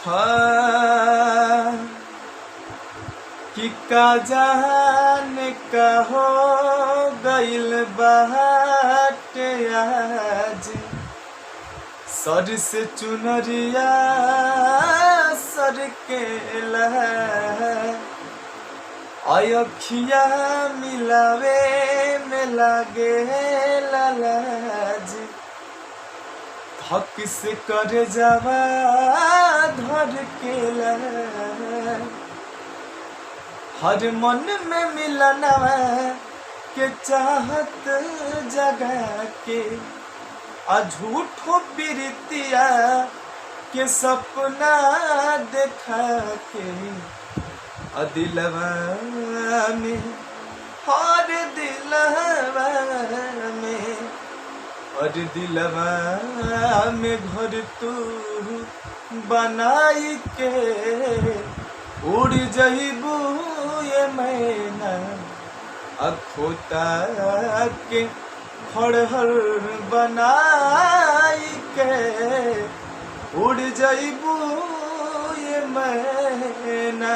हाँ कि का जाने का हो गइल बाटे आज सर से चुनरिया सर के अखिया मिलावे में लागे लाज हक से कर जावा धर के हर मन में मिलना के चाहत जगा के झूठो प्रीतिया के सपना देखा के दिलवा में हर दिलवा में और दिलवा में घर तू बनाई के उड़ जइबू ये मैना अखोता के खड़हर बनाई के उड़ जइबू ये मैना।